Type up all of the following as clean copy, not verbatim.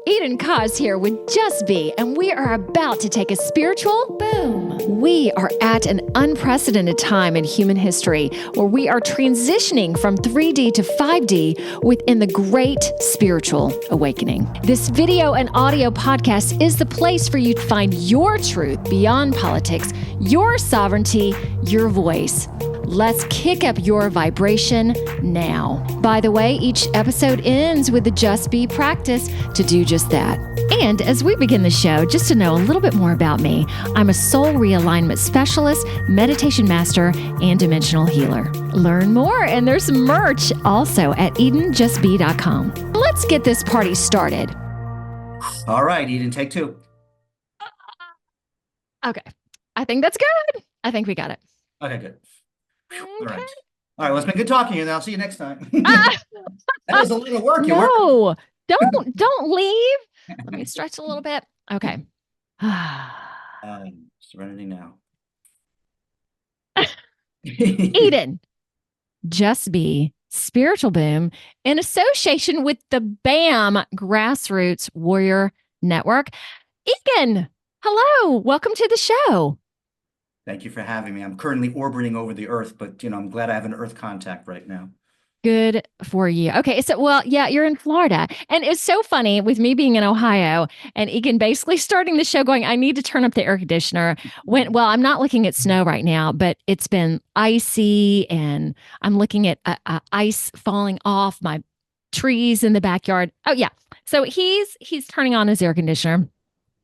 Eden Koz here with Just Be, and we are about to take a spiritual boom. We are at an unprecedented time in human history where we are transitioning from 3D to 5D within the great spiritual awakening. This video and audio podcast is the place for you to find your truth beyond politics, your sovereignty, your voice. Let's kick up your vibration now. By the way, each episode ends with the Just Be practice to do just that. And as we begin the show, just to know a little bit more about me, I'm a soul realignment specialist, meditation master, and dimensional healer. Learn more, and there's merch also at EdenJustBe.com. Let's get this party started. All right, Eden, take two. Okay. I think that's good. I think we got it. Okay, good. Okay. All right. All right, well, it's been good talking to you, and I'll see you next time. That was a little work. No, don't leave. Let me stretch a little bit. Okay. Serenity now. Eden, Just Be Spiritual Boom in association with the BAM Grassroots Warrior Network. Egan, hello. Welcome to the show. Thank you for having me. I'm currently orbiting over the Earth, but I'm glad I have an Earth contact right now. Good for you. Okay, so yeah, you're in Florida. And it's so funny with me being in Ohio and Egan basically starting the show going, I need to turn up the air conditioner. Well, I'm not looking at snow right now, but it's been icy and I'm looking at ice falling off my trees in the backyard. Oh yeah. So he's turning on his air conditioner.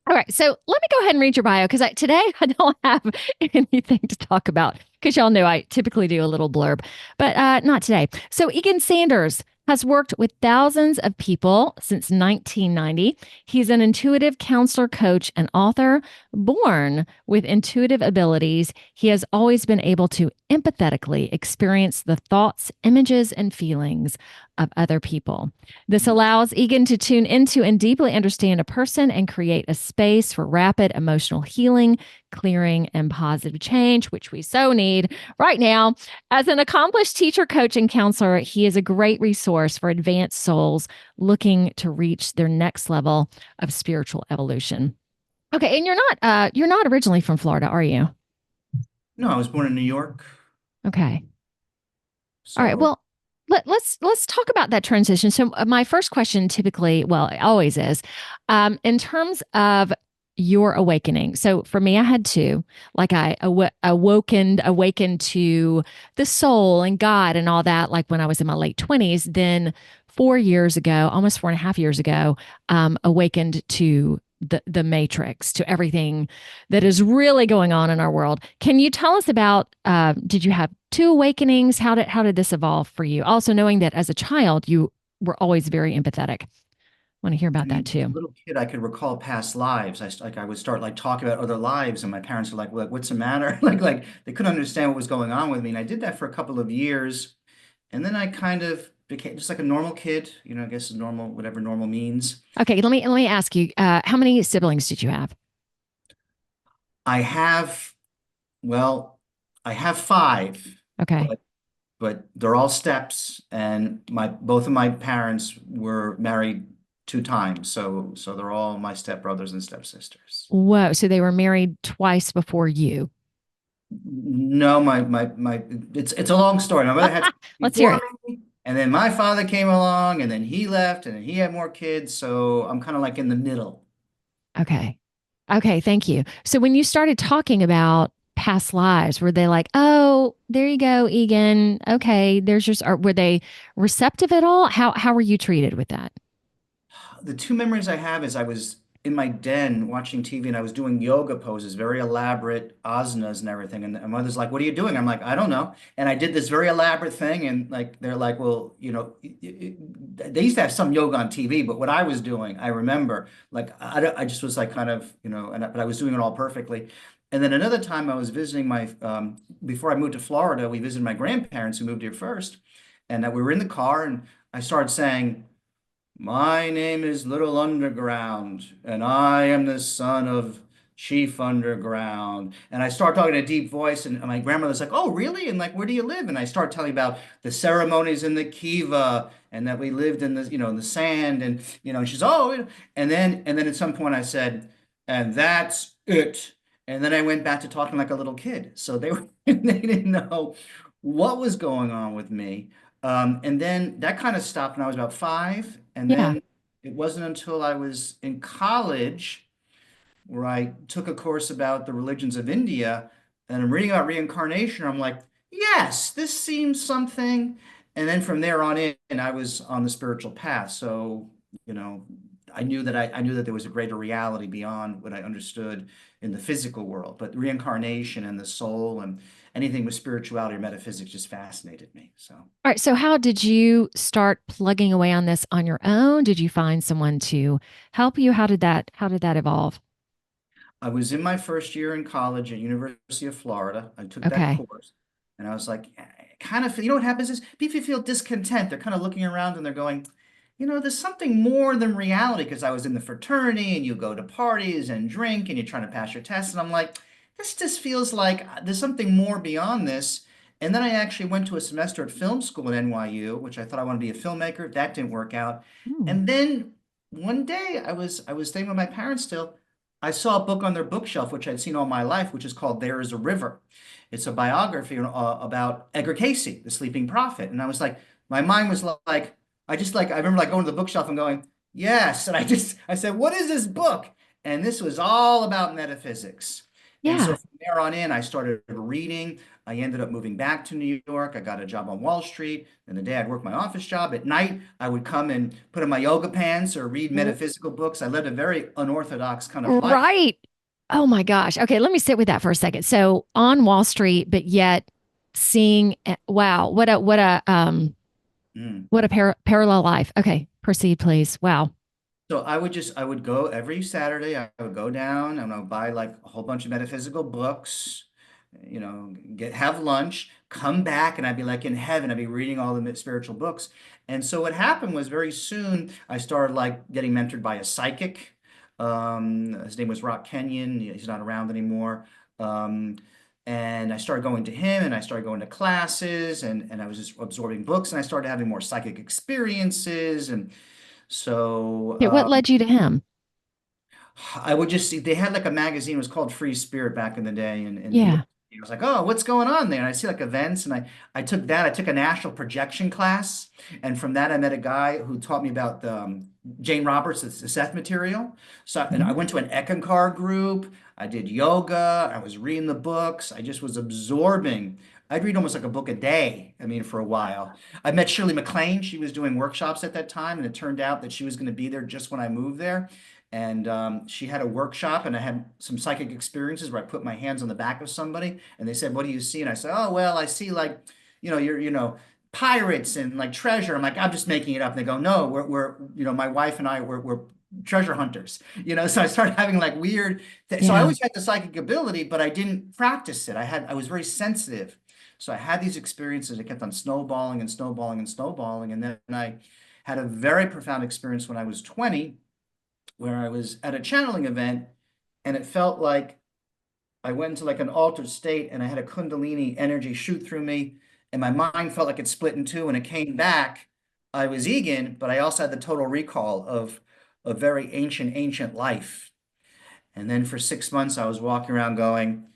All right, so let me go ahead and read your bio because today I don't have anything to talk about because y'all know I typically do a little blurb, but not today. So Egan Sanders has worked with thousands of people since 1990. He's an intuitive counselor, coach, and author. Born with intuitive abilities, he has always been able to empathetically experience the thoughts, images, and feelings of other people. This allows Egan to tune into and deeply understand a person and create a space for rapid emotional healing, clearing, and positive change, which we so need right now. As an accomplished teacher, coach, and counselor, he is a great resource for advanced souls looking to reach their next level of spiritual evolution. Okay, and you're not originally from Florida, are you? No, I was born in New York. Okay. All right. Well, let's talk about that transition. So my first question typically, well, it always is, in terms of your awakening. So for me, I had two, like I awakened to the soul and God and all that, like when I was in my late 20s. Then 4 years ago, almost 4.5 years ago, awakened to the matrix, to everything that is really going on in our world. Can you tell us about, did you have two awakenings? How did this evolve for you? Also knowing that as a child, you were always very empathetic. I want to hear about that too. As a little kid, I could recall past lives. I would start talking about other lives, and my parents were like, "What's the matter?" like they couldn't understand what was going on with me. And I did that for a couple of years, and then I kind of became just like a normal kid. I guess normal, whatever normal means. Okay, let me ask you, how many siblings did you have? I have 5. Okay. But they're all steps, and both of my parents were married 2 times, so they're all my stepbrothers and stepsisters. Whoa! So they were married twice before you? No, it's a long story. My mother had Let's hear it. Me, and then my father came along, and then he left, and then he had more kids. So I'm kind of like in the middle. Okay. Thank you. So when you started talking about past lives, were they like, "Oh, there you go, Egan. Okay, there's your," or were they receptive at all? How were you treated with that? The 2 memories I have is I was in my den watching TV, and I was doing yoga poses, very elaborate asanas and everything. And my mother's like, "What are you doing?" I'm like, "I don't know." And I did this very elaborate thing, and they're like, "Well, they used to have some yoga on TV, but what I was doing, I remember, I just was like kind of, but I was doing it all perfectly." And then another time I was visiting before I moved to Florida, we visited my grandparents who moved here first, and we were in the car, and I started saying, "My name is Little Underground, and I am the son of Chief Underground. And I start talking in a deep voice, and my grandmother's like, "Oh, really? And like, where do you live?" And I start telling about the ceremonies in the kiva, and that we lived in the, in the sand, and and she's, "Oh," and then at some point I said, "And that's it." And then I went back to talking like a little kid. So they were they didn't know what was going on with me. And then that kind of stopped when I was about 5. And Yeah. then it wasn't until I was in college where I took a course about the religions of India and I'm reading about reincarnation. I'm like, yes, this seems something. And then from there on in, I was on the spiritual path. So, you know, I knew that there was a greater reality beyond what I understood in the physical world. But reincarnation and the soul and anything with spirituality or metaphysics just fascinated me. So All right. So, how did you start plugging away on this on your own? Did you find someone to help you? How did that evolve? I was in my first year in college at University of Florida. I took that Okay. course and I was like, kind of, what happens is people feel discontent. They're kind of looking around and they're going, there's something more than reality because I was in the fraternity and you go to parties and drink and you're trying to pass your tests. And I'm like, this just feels like there's something more beyond this. And then I actually went to a semester at film school at NYU, which I thought I wanted to be a filmmaker. That didn't work out. Hmm. And then one day I was staying with my parents still. I saw a book on their bookshelf, which I'd seen all my life, which is called There is a River. It's a biography about Edgar Cayce, the sleeping prophet. And I was like, my mind was like, I remember like going to the bookshelf and going, yes. And I said, what is this book? And this was all about metaphysics. And so Yeah. from there on in, I started reading. I ended up moving back to New York. I got a job on Wall Street. And the day I'd work my office job. At night, I would come and put on my yoga pants or read metaphysical books. I led a very unorthodox kind of life. Right. Oh my gosh. Okay, let me sit with that for a second. So on Wall Street, but yet seeing wow, Mm. what a parallel life. Okay, proceed please. Wow. So I would go every Saturday. I would go down and I would buy like a whole bunch of metaphysical books, have lunch, come back, and I'd be like in heaven. I'd be reading all the spiritual books. And so what happened was very soon I started like getting mentored by a psychic. His name was Rock Kenyon. He's not around anymore. Um, and I started going to him and I started going to classes and I was just absorbing books and I started having more psychic experiences. And so Okay, what led you to him? I would just see they had like a magazine, it was called Free Spirit back in the day, and he would Yeah. I was like, oh, what's going on there? And I see like events, and I took that. I took a national projection class, and from that I met a guy who taught me about Jane Roberts, the Seth material. So and I Mhm. went to an Eckankar group. I did yoga. I was reading the books. I just was absorbing. I'd read almost like a book a day. I mean, for a while. I met Shirley MacLaine. She was doing workshops at that time, and it turned out that she was going to be there just when I moved there. And she had a workshop, and I had some psychic experiences where I put my hands on the back of somebody, and they said, "What do you see?" And I said, "Oh, well, I see like, you're, pirates and like treasure." I'm like, "I'm just making it up." And they go, "No, my wife and I, we're treasure hunters." So I started having like weird. So I Yeah. always had the psychic ability, but I didn't practice it. I was very sensitive, so I had these experiences. It kept on snowballing and snowballing and snowballing, and then I had a very profound experience when I was 20 where I was at a channeling event and it felt like I went into like an altered state and I had a kundalini energy shoot through me and my mind felt like it split in two and it came back. I was Egan, but I also had the total recall of a very ancient life. And then for 6 months, I was walking around going,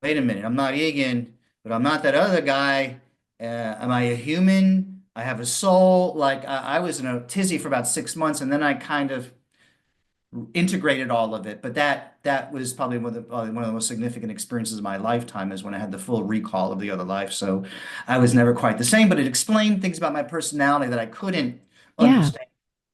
wait a minute, I'm not Egan, but I'm not that other guy. Am I a human? I have a soul. Like I was in a tizzy for about 6 months and then I kind of integrated all of it. But that was probably one of the most significant experiences of my lifetime is when I had the full recall of the other life. So I was never quite the same, but it explained things about my personality that I couldn't Yeah. understand.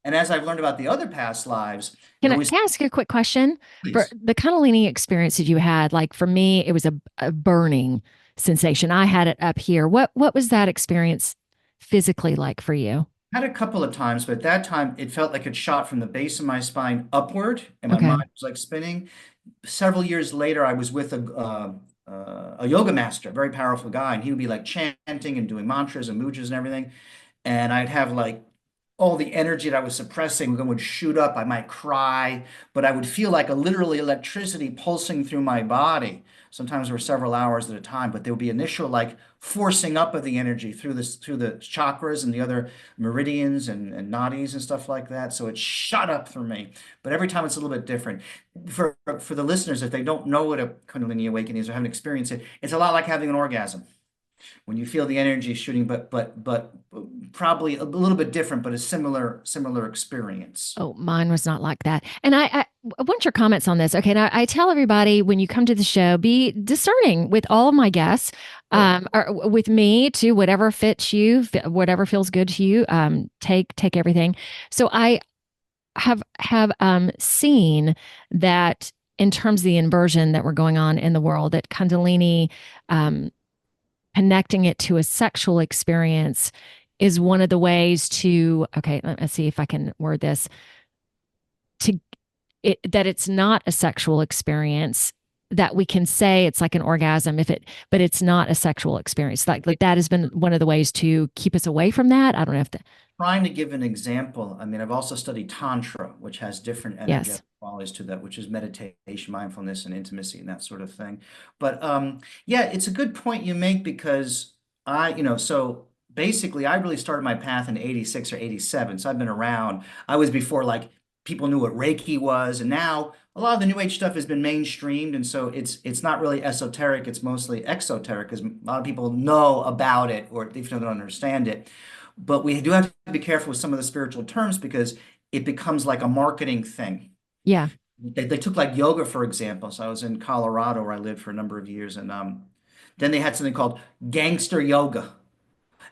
And as I've learned about the other past lives, it always Can I ask you a quick question? For please. the kundalini experience that you had, like for me, it was a burning sensation. I had it up here. What was that experience physically like for you? Had a couple of times, but at that time it felt like it shot from the base of my spine upward, and my Okay. mind was like spinning. Several years later, I was with a yoga master, a very powerful guy, and he would be like chanting and doing mantras and mudras and everything. And I'd have like all the energy that I was suppressing would shoot up. I might cry, but I would feel like a literally electricity pulsing through my body. Sometimes for several hours at a time, but there would be initial like forcing up of the energy through the chakras and the other meridians and nadis and stuff like that. So it shot up for me. But every time it's a little bit different. For the listeners, if they don't know what a Kundalini awakening is or haven't experienced it, it's a lot like having an orgasm when you feel the energy shooting, but probably a little bit different, but a similar experience. Oh, mine was not like that. And I want your comments on this. Okay. Now, I tell everybody when you come to the show, be discerning with all of my guests, Sure. or with me too, whatever fits you, whatever feels good to you, take everything. So I have seen that in terms of the inversion that we're going on in the world, that Kundalini, um, connecting it to a sexual experience is one of the ways to, okay, let's see if I can word this, to that it's not a sexual experience, that we can say it's like an orgasm if it, but it's not a sexual experience. Like that has been one of the ways to keep us away from that. I don't know if the, Trying to give an example, I mean, I've also studied tantra, which has different yes. energetic qualities to that, which is meditation, mindfulness, and intimacy, and that sort of thing. But yeah, it's a good point you make because so basically, I really started my path in '86 or '87, so I've been around. I was before like people knew what Reiki was, and now a lot of the New Age stuff has been mainstreamed, and so it's not really esoteric; it's mostly exoteric, because a lot of people know about it, or even if they don't understand it. But we do have to be careful with some of the spiritual terms because it becomes like a marketing thing. Yeah. They took like yoga, for example. So I was in Colorado where I lived for a number of years, and then they had something called gangster yoga.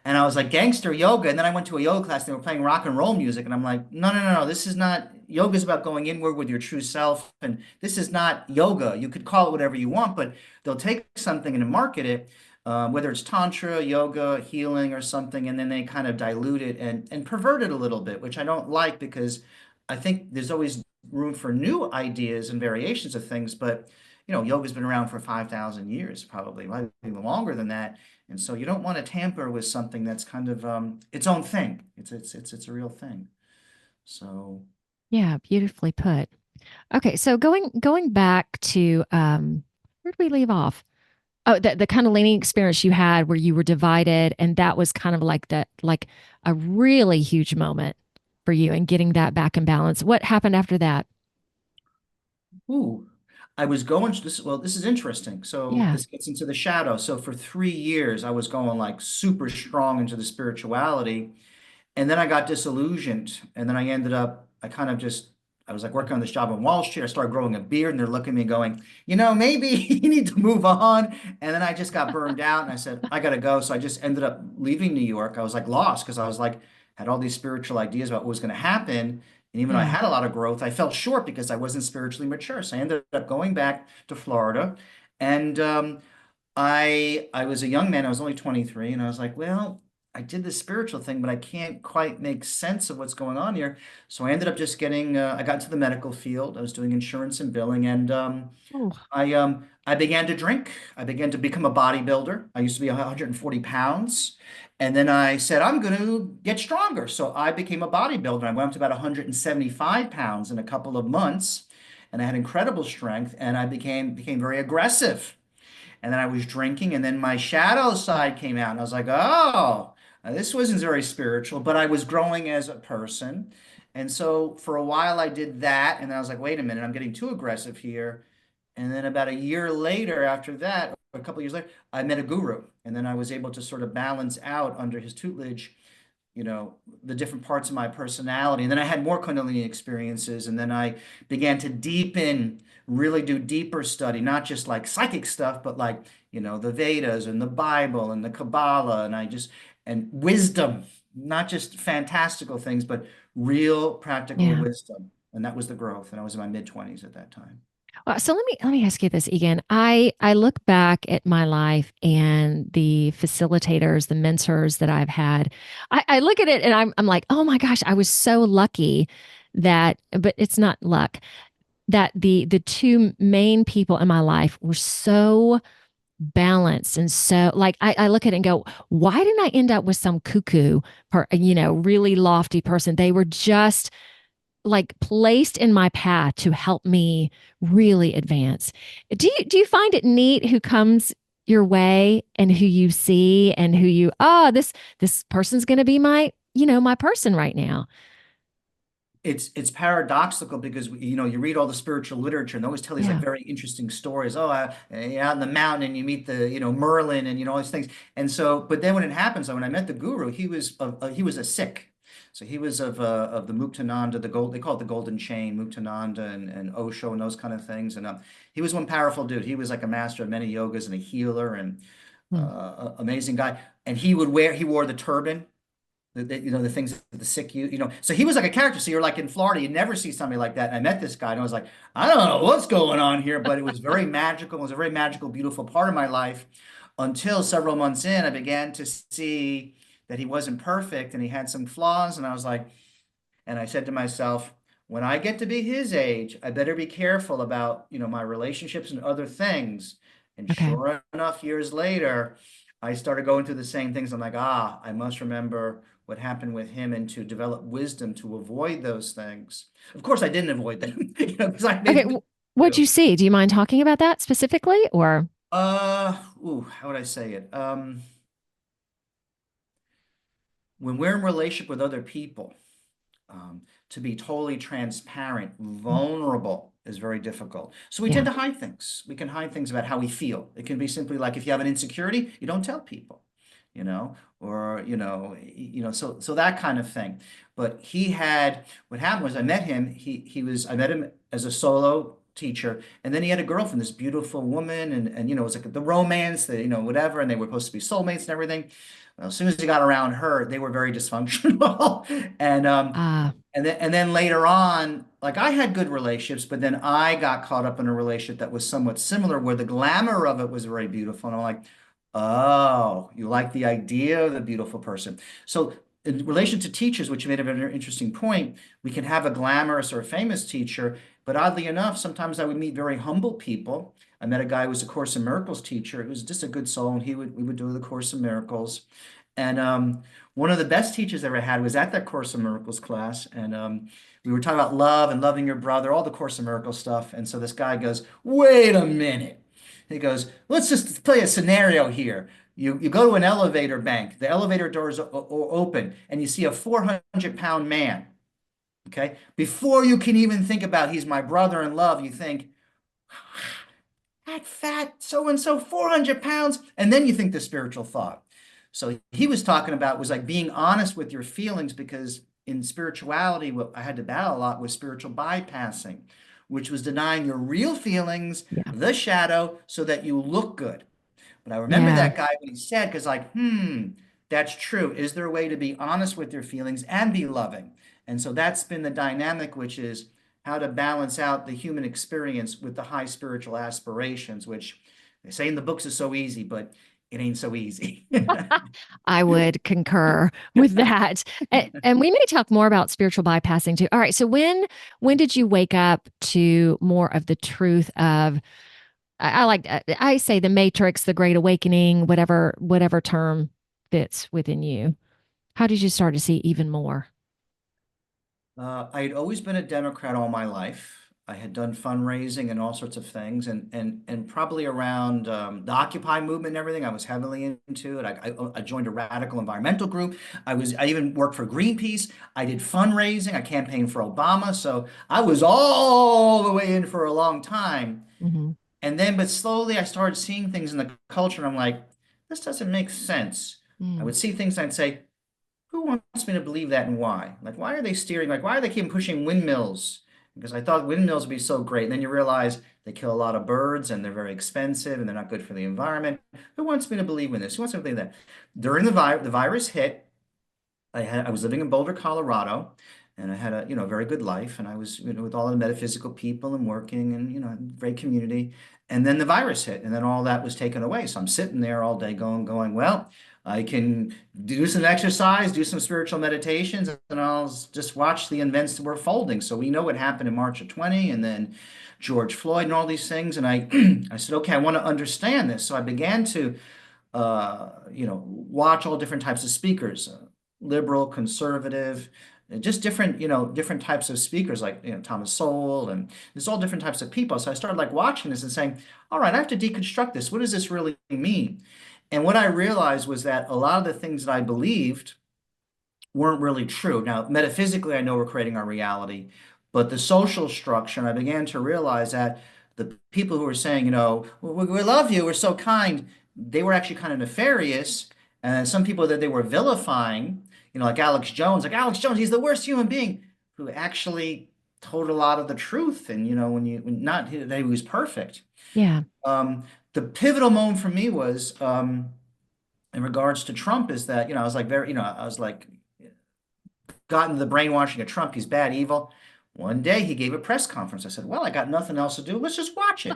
And I was like, gangster yoga. And then I went to a yoga class and they were playing rock and roll music. And I'm like, no, no, no, no. This is not yoga is about going inward with your true self. And this is not yoga. You could call it whatever you want, but they'll take something and market it, whether it's tantra, yoga, healing, or something. And then they kind of dilute it and pervert it a little bit, which I don't like because I think there's always room for new ideas and variations of things. But, yoga's been around for 5,000 years, probably, might be even longer than that. And so you don't want to tamper with something that's kind of its own thing. It's a real thing. So, Yeah. Beautifully put. Okay. So going back to, where did we leave off? Oh, the kind of leaning experience you had where you were divided, and that was kind of like that, like a really huge moment for you and getting that back in balance. What happened after that? ooh, I was going this. Well, this is interesting. So Yeah. this gets into the shadow. So for 3 years, I was going like super strong into the spirituality. And then I got disillusioned. And then I kind of just, I was like working on this job on Wall Street. I started growing a beard and they're looking at me going, maybe you need to move on. And then I just got burned out and I said, I got to go. So I just ended up leaving New York. I was like lost because I was like, had all these spiritual ideas about what was going to happen. And even though I Yeah. had a lot of growth, I felt short because I wasn't spiritually mature. So I ended up going back to Florida. And I was a young man. I was only 23, and I was like, well, I did this spiritual thing, but I can't quite make sense of what's going on here. So I ended up just getting. I got into the medical field. I was doing insurance and billing, and Oh, I began to drink. I began to become a bodybuilder. I used to be 140 pounds, and then I said I'm going to get stronger. So I became a bodybuilder. I went up to about 175 pounds in a couple of months, and I had incredible strength, and I became very aggressive. And then I was drinking, and then my shadow side came out, and I was like, oh, this wasn't very spiritual, but I was growing as a person. And so for a while, I did that, and then I was like, wait a minute, I'm getting too aggressive here. And then about a year later, after that, or a couple of years later, I met a guru, and then I was able to sort of balance out under his tutelage the different parts of my personality. And then I had more Kundalini experiences. And then I began to deepen, really do deeper study, not just like psychic stuff, but like, the Vedas and the Bible and the Kabbalah. And wisdom, not just fantastical things, but real practical yeah. wisdom. And that was the growth. And I was in my mid-20s at that time. Well, so let me ask you this, Egan. I look back at my life and the facilitators, the mentors that I've had. I look at it and I'm like, oh my gosh, I was so lucky that, but it's not luck, that the two main people in my life were so balanced. And so like I look at it and go, why didn't I end up with some cuckoo really lofty person? They were just like placed in my path to help me really advance. Do you find it neat who comes your way and who you see and who you, oh, this person's going to be my, my person right now. It's paradoxical because you read all the spiritual literature and they always tell these like Yeah. very interesting stories. Oh, you're out in the mountain and you meet the Merlin and all these things. And so, but then when it happens, like when I met the guru, he was a Sikh, so he was of the Muktananda, the gold they call it the Golden Chain, Muktananda and Osho and those kind of things. And he was one powerful dude. He was like a master of many yogas and a healer and Hmm. amazing guy. And he wore the turban, the things that the sick so he was like a character. So you're like in Florida, you never see somebody like that. And I met this guy and I was like, I don't know what's going on here, but it was very magical. It was a very magical, beautiful part of my life until several months in, I began to see that he wasn't perfect and he had some flaws. And I was like, and I said to myself, when I get to be his age, I better be careful about, my relationships and other things. And Okay. sure enough, years later, I started going through the same things. I'm like, I must remember what happened with him and to develop wisdom to avoid those things. Of course, I didn't avoid them, because I Okay. made the What'd do. you see? Do you mind talking about that specifically or? How would I say it? When we're in relationship with other people, to be totally transparent, vulnerable is very difficult. So we tend Yeah. to hide things. We can hide things about how we feel. It can be simply like if you have an insecurity, you don't tell people, or so that kind of thing. But what happened was I met him. I met him as a solo teacher, and then he had a girlfriend, this beautiful woman, and it was like the romance, that whatever, and they were supposed to be soulmates and everything. Well, as soon as he got around her, they were very dysfunctional, Ah, and then later on, like I had good relationships, but then I got caught up in a relationship that was somewhat similar, where the glamour of it was very beautiful. And I'm like, oh, you like the idea of the beautiful person. So in relation to teachers, which you made a very interesting point, we can have a glamorous or a famous teacher, but oddly enough, sometimes I would meet very humble people. I met a guy who was a Course in Miracles teacher. It was just a good soul, and we would do the Course in Miracles. And one of the best teachers I ever had was at that Course in Miracles class, and we were talking about love and loving your brother, all the Course in Miracles stuff. And so this guy goes, "Wait a minute." He goes, "Let's just play a scenario here. You go to an elevator bank. The elevator doors are open, and you see a 400-pound man. Okay, before you can even think about he's my brother in love, you think that fat so and so, 400 pounds. And then you think the spiritual thought. So he was talking about was like being honest with your feelings, because in spirituality, what I had to battle a lot was spiritual bypassing, which was denying your real feelings, yeah. the shadow, so that you look good. But I remember Yeah. that guy when he said, because like, that's true. Is there a way to be honest with your feelings and be loving? And so that's been the dynamic, which is how to balance out the human experience with the high spiritual aspirations, which they say in the books is so easy, but it ain't so easy. I would concur with that. And we may talk more about spiritual bypassing too. All right. So when did you wake up to more of the truth of I say the matrix, the great awakening, whatever term fits within you. How did you start to see even more? I had always been a Democrat all my life. I had done fundraising and all sorts of things, and probably around the Occupy movement and everything, I was heavily into it. I joined a radical environmental group. I even worked for Greenpeace. I did fundraising. I campaigned for Obama, so I was all the way in for a long time. Hmm. And then, but slowly, I started seeing things in the culture, and I'm like, this doesn't make sense. I Mm. would see things, and I'd say, who wants me to believe that and why? Like, why are they steering? Like, why are they keep pushing windmills? Because I thought windmills would be so great. And then you realize they kill a lot of birds and they're very expensive and they're not good for the environment. Who wants me to believe in this? Who wants me to believe that? During the virus hit, I was living in Boulder, Colorado, and I had a very good life, and I was with all the metaphysical people and working, and great community. And then the virus hit, and then all that was taken away. So I'm sitting there all day going, well. I can do some exercise, do some spiritual meditations, and I'll just watch the events that were folding. So we know what happened in March of 20, and then George Floyd and all these things. And I, I said, okay, I want to understand this. So I began to, watch all different types of speakers, liberal, conservative, just different, different types of speakers, like, Thomas Sowell, and there's all different types of people. So I started like watching this and saying, all right, I have to deconstruct this. What does this really mean? And what I realized was that a lot of the things that I believed weren't really true. Now, metaphysically, I know we're creating our reality, but the social structure, and I began to realize that the people who were saying, we love you, we're so kind, they were actually kind of nefarious. And some people that they were vilifying, like Alex Jones, he's the worst human being, who actually told a lot of the truth. And, when not that he was perfect. Yeah. Um, the pivotal moment for me was, in regards to Trump, is that, I was like I was like, got into the brainwashing of Trump. He's bad, evil. One day he gave a press conference. I said, well, I got nothing else to do. Let's just watch it.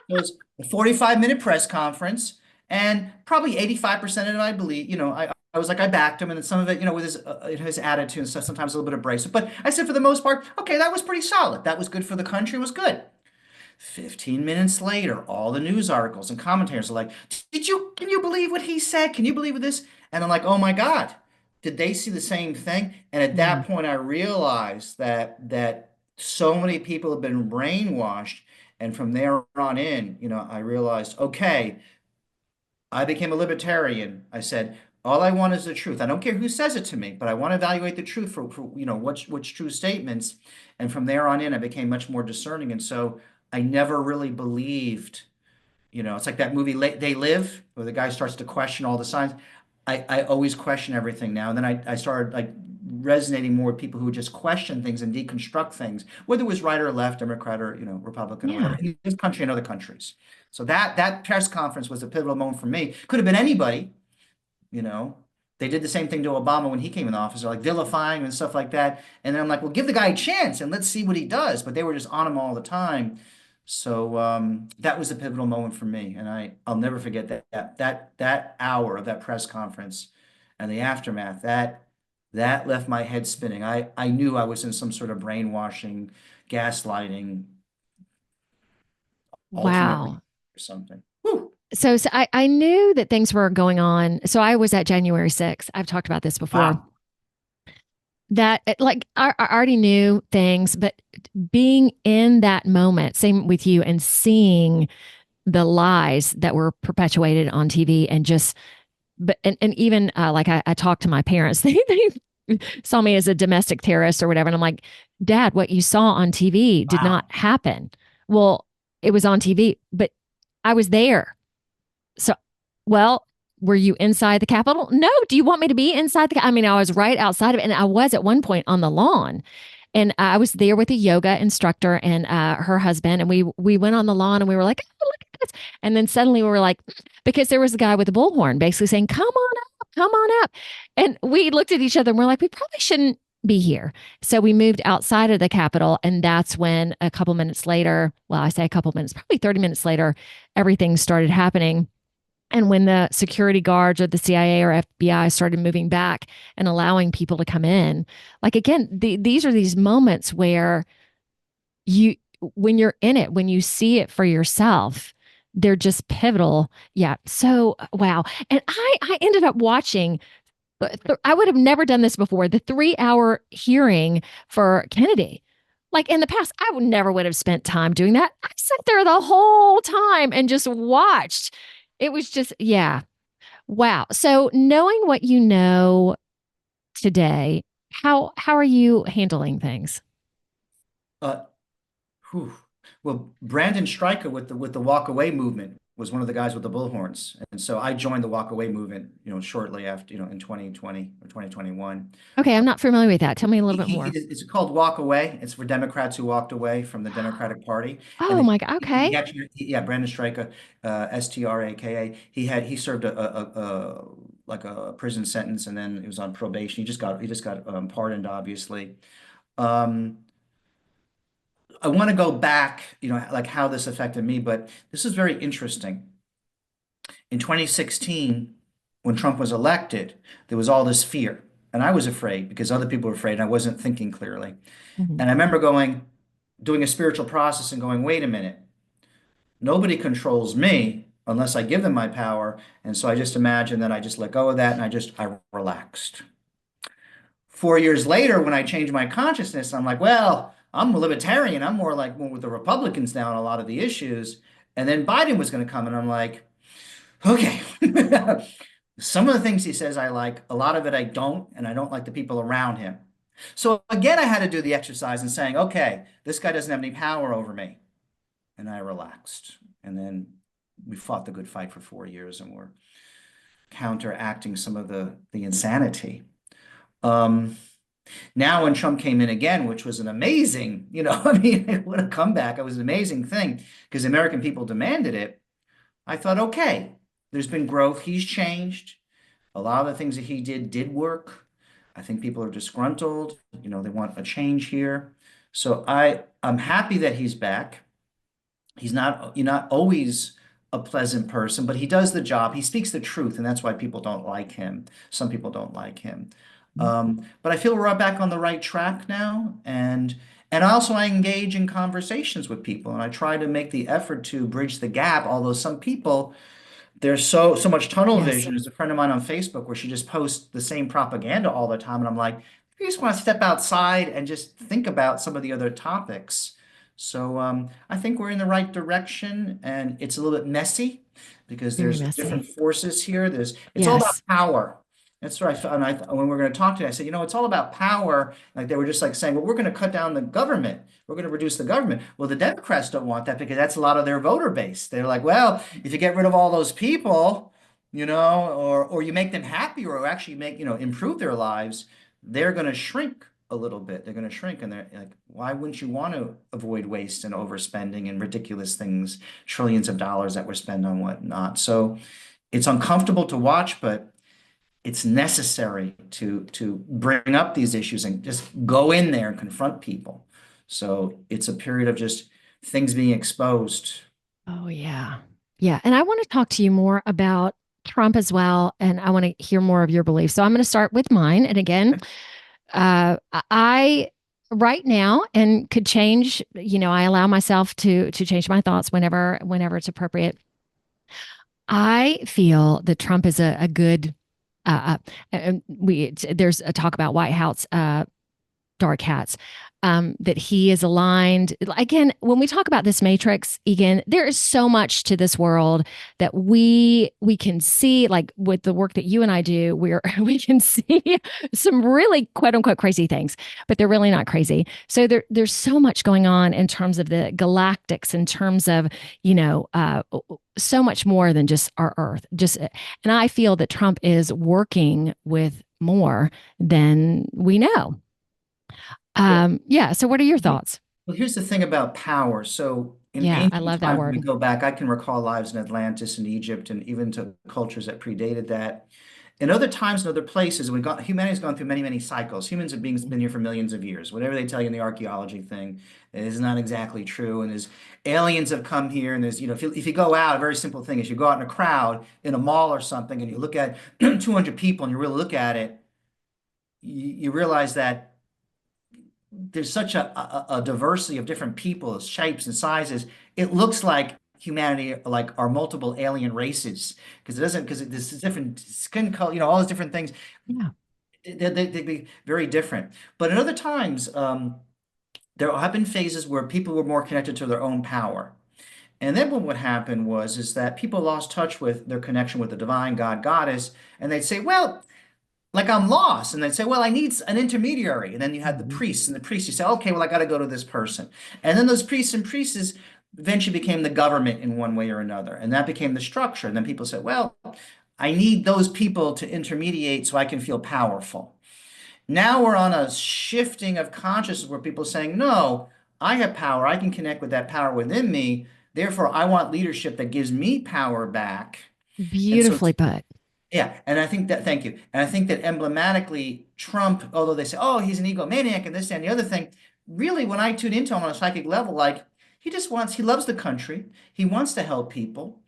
It was a 45-minute press conference, and probably 85% of it, I believe, I was like, I backed him, and then some of it, with his attitude and stuff, sometimes a little bit abrasive. But I said, for the most part, okay, that was pretty solid. That was good for the country. It was good. 15 minutes later, all the news articles and commentators are like, can you believe what he said? Can you believe this? And I'm like, oh my God, did they see the same thing? And at Mm. that point, I realized that so many people have been brainwashed. And from there on in, I realized, okay, I became a libertarian. I said, all I want is the truth. I don't care who says it to me, but I want to evaluate the truth for what's true statements. And from there on in, I became much more discerning. And so I never really believed, it's like that movie They Live, where the guy starts to question all the signs. I always question everything now. And then I started like resonating more with people who would just question things and deconstruct things, whether it was right or left, Democrat or, Republican or whatever, Yeah. in this country and other countries. So that press conference was a pivotal moment for me. Could have been anybody, you know. They did the same thing to Obama when he came in office. They're like vilifying and stuff like that. And then I'm like, well, give the guy a chance and let's see what he does. But they were just on him all the time. So that was a pivotal moment for me, and I'll never forget that hour of that press conference and the aftermath. That left my head spinning. I knew I was in some sort of brainwashing, gaslighting, alternate reality Wow. or something. Whew. So I knew that things were going on. So I was at January 6th. I've talked about this before. Wow. That like I already knew things, but being in that moment, same with you, and seeing the lies that were perpetuated on TV, and just and even like I talked to my parents. They saw me as a domestic terrorist or whatever, and I'm like, Dad, what you saw on TV did not Wow. happen. Well, it was on TV, but I was there. So, well, were you inside the Capitol? No. Do you want me to be inside I mean, I was right outside of it, and I was at one point on the lawn. And I was there with a yoga instructor and her husband, and we went on the lawn and we were like, oh, look at this. And then suddenly we were like, because there was a guy with a bullhorn basically saying, come on up. And we looked at each other and we're like, we probably shouldn't be here. So we moved outside of the Capitol. And that's when a couple minutes later, well, I say a couple minutes, probably 30 minutes later, everything started happening. And when the security guards or the CIA or FBI started moving back and allowing people to come in, like again, these are these moments where you, when you're in it, when you see it for yourself, they're just pivotal. Yeah. So wow. And I ended up watching. I would have never done this before. The 3 hour hearing for Kennedy. Like in the past, I would never would have spent time doing that. I sat there the whole time and just watched. It was just, yeah. Wow. So knowing what you know today, how are you handling things? Uh, Whew. Well, Brandon Stryker with the walk away movement was one of the guys with the bullhorns, and so I joined the walk away movement, shortly after, in 2020 or 2021. Okay, I'm not familiar with that. Tell me a little bit He more. it's called Walk Away. It's for Democrats who walked away from the Democratic Party, and Oh my God. he Okay. actually, yeah, Brandon Stryker, Straka. He served like a prison sentence, and then he was on probation. He just got pardoned, obviously. Um, I want to go back, like how this affected me, but this is very interesting. In 2016, when Trump was elected, there was all this fear. And I was afraid because other people were afraid and I wasn't thinking clearly. Mhm. And I remember doing a spiritual process and going, wait a minute, nobody controls me unless I give them my power. And so I just imagined that I just let go of that and I relaxed. 4 years later, when I changed my consciousness, I'm like, well, I'm a libertarian. I'm more like with the Republicans now on a lot of the issues. And then Biden was going to come, and I'm like, okay. Some of the things he says I like, a lot of it I don't, and I don't like the people around him. So again, I had to do the exercise and saying, okay, this guy doesn't have any power over me. And I relaxed. And then we fought the good fight for 4 years and we're counteracting some of the insanity. Um, Now, when Trump came in again, which was an amazing, I mean, what a comeback. It was an amazing thing because the American people demanded it. I thought, okay, there's been growth. He's changed. A lot of the things that he did work. I think people are disgruntled. They want a change here. So I'm happy that he's back. You're not always a pleasant person, but he does the job. He speaks the truth, and that's why people don't like him. Some people don't like him. But I feel we're back on the right track now, and also I engage in conversations with people, and I try to make the effort to bridge the gap. Although some people, there's so much tunnel Yes. vision. There's a friend of mine on Facebook where she just posts the same propaganda all the time, and I'm like, you just want to step outside and just think about some of the other topics. So I think we're in the right direction, and it's a little bit messy because Very there's different messy. forces here. It's all about Yes. power. That's what I found. When we're going to talk today, I said, it's all about power. Like they were just like saying, well, we're going to cut down the government. We're going to reduce the government. Well, the Democrats don't want that because that's a lot of their voter base. They're like, well, if you get rid of all those people, or you make them happy or actually improve their lives, they're going to shrink a little bit. They're going to shrink, and they're like, why wouldn't you want to avoid waste and overspending and ridiculous things, trillions of dollars that we're spending on whatnot? So it's uncomfortable to watch, but it's necessary to bring up these issues and just go in there and confront people. So it's a period of just things being exposed. Oh, yeah. Yeah. And I want to talk to you more about Trump as well. And I want to hear more of your beliefs. So I'm going to start with mine. And again, I right now and could change, I allow myself to change my thoughts whenever it's appropriate. I feel that Trump is a good and there's a talk about White House dark hats, that he is aligned. Again, when we talk about this matrix, Egan, there is so much to this world that we can see, like with the work that you and I do, we can see some really quote unquote crazy things, but they're really not crazy. So there's so much going on in terms of the galactics, in terms of, so much more than just our Earth. And I feel that Trump is working with more than we know. Well, Yeah. So what are your thoughts? well, here's the thing about power. So in Yeah, I ancient love that times, we word. go back, I can recall lives in Atlantis and Egypt and even to cultures that predated that. In other times and other places, humanity's gone through many, many cycles. Humans have been here for millions of years. Whatever they tell you in the archaeology thing is not exactly true. And as aliens have come here, and there's, if you go out, a very simple thing is you go out in a crowd in a mall or something, and you look at 200 people, and you really look at it, you realize that there's such a diversity of different people, shapes and sizes. It looks like humanity like are multiple alien races because there's different skin color, all those different things. Yeah. They'd be very different. But at other times, there have been phases where people were more connected to their own power. And then what would happen is that people lost touch with their connection with the divine God, goddess, and they'd say, well, like I'm lost. And they'd say, well, I need an intermediary. And then you had the Mhm. priests, and the priests, you say, okay, well, I got to go to this person. And then those priests and priestesses eventually became the government in one way or another. And that became the structure. And then people said, well, I need those people to intermediate so I can feel powerful. Now we're on a shifting of consciousness where people are saying, no, I have power. I can connect with that power within me. Therefore, I want leadership that gives me power back. And so Beautifully put. yeah, and I think that, thank you. And I think that emblematically, Trump, although they say, oh, he's an egomaniac and this and the other thing, really, when I tune into him on a psychic level, like he loves the country. He wants to help people.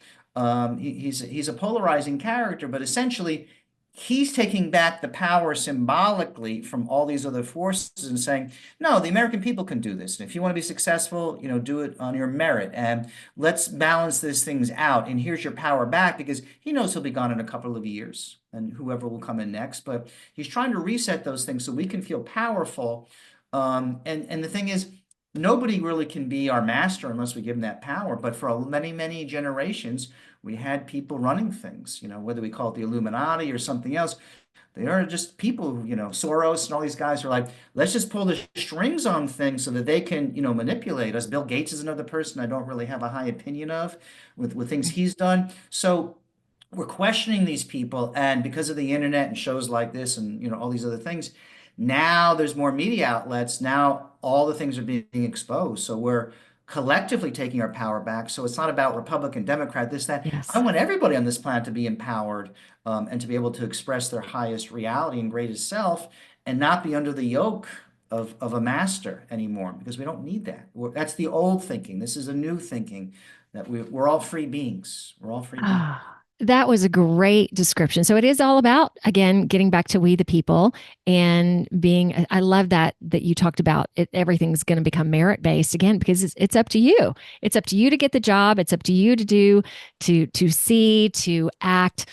He's a polarizing character, but essentially he's taking back the power symbolically from all these other forces and saying, no, the American people can do this. And if you want to be successful, do it on your merit. And let's balance these things out. And here's your power back, because he knows he'll be gone in a couple of years and whoever will come in next. But he's trying to reset those things so we can feel powerful. And the thing is, nobody really can be our master unless we give them that power. But for many, many generations, we had people running things, whether we call it the Illuminati or something else. They are just people, Soros and all these guys are like, let's just pull the strings on things so that they can, manipulate us. Bill Gates is another person I don't really have a high opinion of with things he's done. So we're questioning these people, and because of the internet and shows like this and all these other things, now there's more media outlets. Now all the things are being exposed. So we're collectively taking our power back. So it's not about Republican, Democrat, this, that. I Yes. want everybody on this planet to be empowered, and to be able to express their highest reality and greatest self and not be under the yoke of a master anymore, because we don't need that. That's the old thinking. This is a new thinking that we're all free beings. We're all free beings. Ah, that was a great description. So it is all about, again, getting back to we the people and being, I love that you talked about it, everything's going to become merit based again, because it's up to you. It's up to you to get the job. It's up to you to do, to see, to act.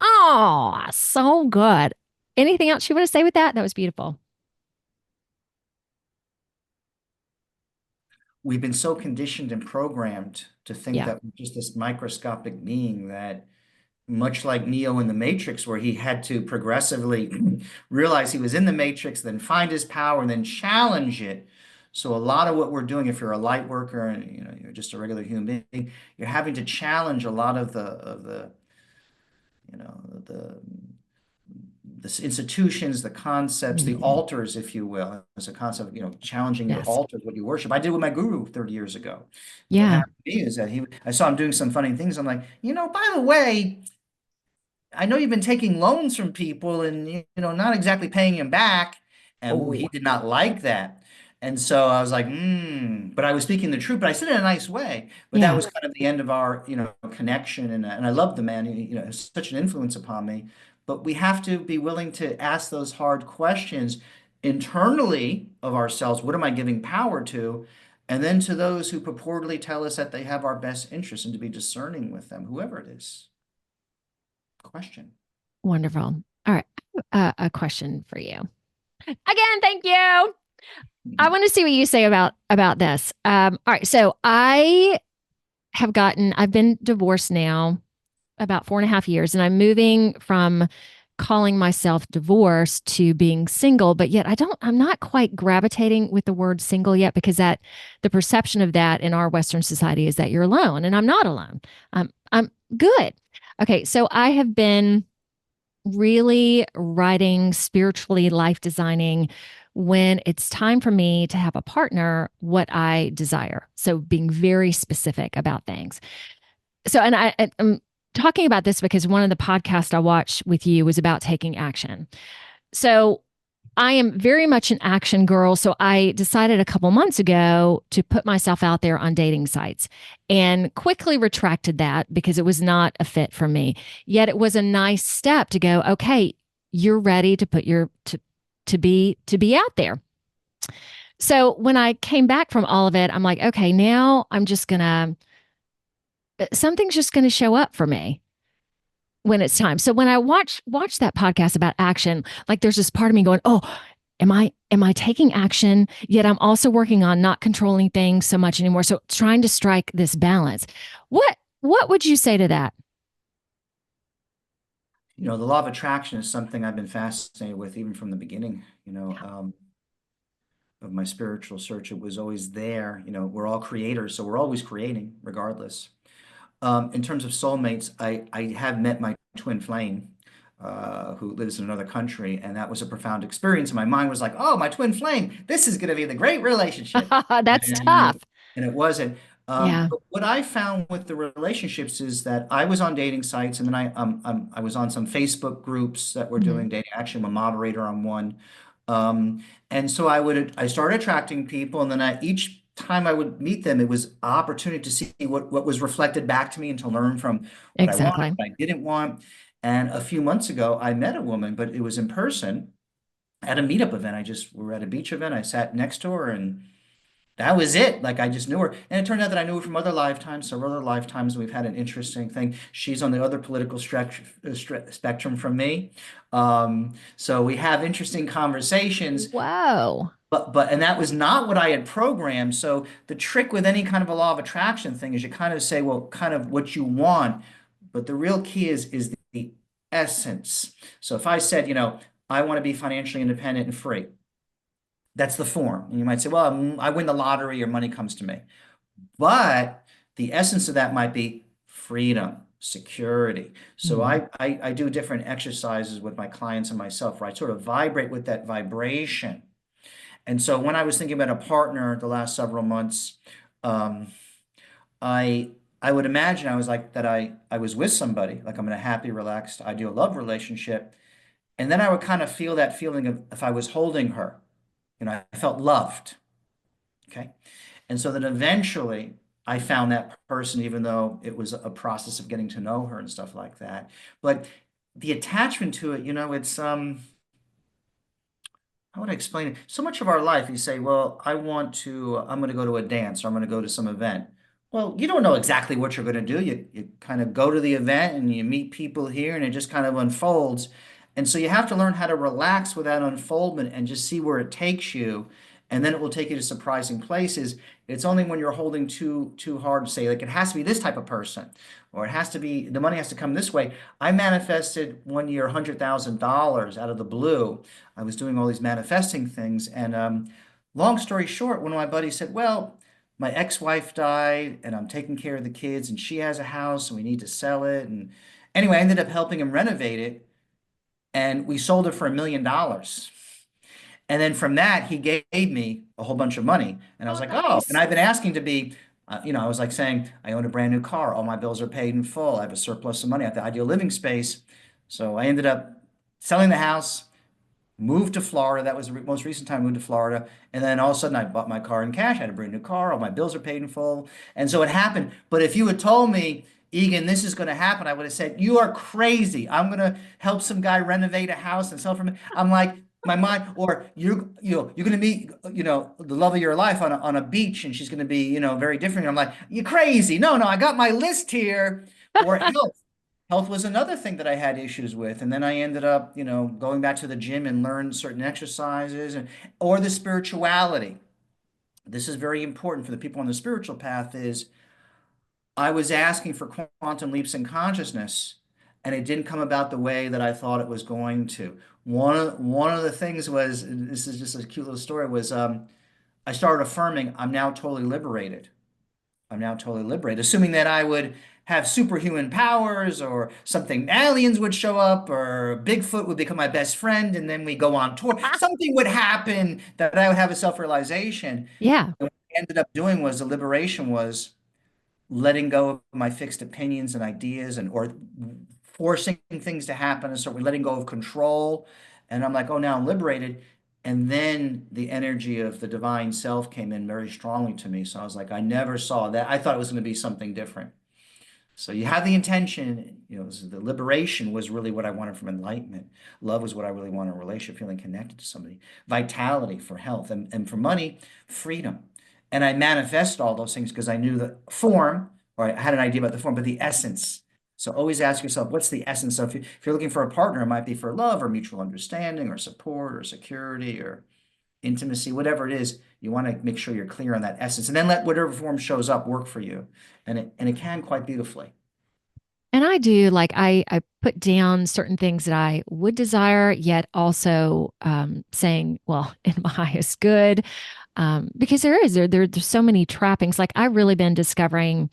Oh, so good. Anything else you want to say with that? That was beautiful. We've been so conditioned and programmed to think Yeah. that we're just this microscopic being that, much like Neo in the Matrix, where he had to progressively realize he was in the Matrix, then find his power, and then challenge it. So a lot of what we're doing, if you're a light worker and you're just a regular human being, you're having to challenge a lot of the you know the institutions, the concepts, the Mhm. altars, if you will, as a concept, challenging your Yes. altars, what you worship. I did with my guru 30 years ago. What Yeah. happened to me is that I saw him doing some funny things. I'm like, by the way, I know you've been taking loans from people and not exactly paying them back. And ooh, he Oh, did not like that. And so I was like, but I was speaking the truth, but I said it in a nice way. But that yeah. was kind of the end of our, connection. And I love the man. He, has such an influence upon me. But we have to be willing to ask those hard questions internally of ourselves. What am I giving power to? And then to those who purportedly tell us that they have our best interest, and to be discerning with them, whoever it is. Question. Wonderful. All right. A question for you. Again, thank you. I want to see what you say about this. All right. So I've been divorced now about 4.5 years, and I'm moving from calling myself divorced to being single, but yet I'm not quite gravitating with the word single yet, because that the perception of that in our Western society is that you're alone, and I'm not alone. I'm good. Okay. So I have been really writing spiritually, life designing when it's time for me to have a partner, what I desire. So being very specific about things. So, and I'm talking about this because one of the podcasts I watched with you was about taking action. So I am very much an action girl. So I decided a couple months ago to put myself out there on dating sites, and quickly retracted that because it was not a fit for me. Yet it was a nice step to go, okay, you're ready to put to be out there. So when I came back from all of it, I'm like, okay, now I'm just gonna something's just gonna show up for me when it's time. So when I watch that podcast about action, like there's this part of me going, "Oh, am I taking action? Yet I'm also working on not controlling things so much anymore." So trying to strike this balance. What would you say to that? The law of attraction is something I've been fascinated with even from the beginning, of my spiritual search. It was always there. We're all creators, so we're always creating regardless. In terms of soulmates, I have met my twin flame, who lives in another country, and that was a profound experience. And my mind was like, "Oh, my twin flame, this is going to be the great relationship," That's tough. and it wasn't. Yeah. But what I found with the relationships is that I was on dating sites, and then I was on some Facebook groups that were Mhm. doing dating. Actually, I'm a moderator on one, and so I started attracting people, and then each time I would meet them, it was an opportunity to see what was reflected back to me and to learn from what I wanted, Exactly. what I didn't want. And a few months ago, I met a woman, but it was in person at a meetup event. We were at a beach event. I sat next to her and that was it. Like I just knew her. And it turned out that I knew her from other lifetimes, several other lifetimes. We've had an interesting thing. She's on the other political spectrum from me. So we have interesting conversations, Whoa. and that was not what I had programmed. So the trick with any kind of a law of attraction thing is you kind of say, well, kind of what you want, but the real key is the essence. So if I said, I want to be financially independent and free, that's the form. And you might say, well, I win the lottery or money comes to me. But the essence of that might be freedom, security. So Hmm. I do different exercises with my clients and myself where I sort of vibrate with that vibration. And so when I was thinking about a partner the last several months, um, I I would imagine I was like that I was with somebody, like I'm in a happy, relaxed, ideal love relationship. And then I would kind of feel that feeling of if I was holding her, I felt loved. Okay. And so then eventually I found that person, even though it was a process of getting to know her and stuff like that. But the attachment to it, how would I explain it? So much of our life, you say, well, I'm going to go to a dance or I'm going to go to some event. Well, you don't know exactly what you're going to do. You kind of go to the event and you meet people here and it just kind of unfolds. And so you have to learn how to relax with that unfoldment and just see where it takes you. And then it will take you to surprising places. It's only when you're holding too hard to say, like, it has to be this type of person, or it has to be, the money has to come this way. I manifested one year $100,000 out of the blue. I was doing all these manifesting things. And long story short, one of my buddies said, well, my ex-wife died and I'm taking care of the kids and she has a house and we need to sell it. And anyway, I ended up helping him renovate it and we sold it for $1 million. And then from that, he gave me a whole bunch of money. And I was Oh, like, oh, and nice. I've been asking to be, I was like saying, I own a brand new car. All my bills are paid in full. I have a surplus of money. I have the ideal living space. So I ended up selling the house, moved to Florida. That was the most recent time I moved to Florida. And then all of a sudden I bought my car in cash. I had a brand new car. All my bills are paid in full. And so it happened. But if you had told me, Egan, this is going to happen, I would have said, you are crazy. I'm going to help some guy renovate a house and sell it from it. I'm like, my mind, or you're going to meet, the love of your life on a beach and she's going to be, very different. I'm like, you're crazy. No, no, I got my list here. Or health. Health was another thing that I had issues with. And then I ended up, going back to the gym and learn certain exercises or the spirituality. This is very important for the people on the spiritual path is I was asking for quantum leaps in consciousness and it didn't come about the way that I thought it was going to. One of the things was, this is just a cute little story, was I started affirming I'm now totally liberated. I'm now totally liberated, assuming that I would have superhuman powers or something, aliens would show up or Bigfoot would become my best friend and then we go on tour. Something would happen that I would have a self-realization. Yeah. And what I ended up doing was the liberation was letting go of my fixed opinions and ideas and or forcing things to happen. And so we're letting go of control. And I'm like, oh, now I'm liberated. And then the energy of the divine self came in very strongly to me. So I was like, I never saw that. I thought it was going to be something different. So you have the intention, so the liberation was really what I wanted from enlightenment. Love was what I really wanted in a relationship, feeling connected to somebody. Vitality for health and for money, freedom. And I manifest all those things because I knew the form, or I had an idea about the form, but the essence. So always ask yourself, what's the essence? So if you're looking for a partner, it might be for love or mutual understanding or support or security or intimacy, whatever it is, you want to make sure you're clear on that essence and then let whatever form shows up work for you. And it can quite beautifully. And I do like I put down certain things that I would desire, yet also saying, well, in my highest good, because there's so many trappings. Like I've really been discovering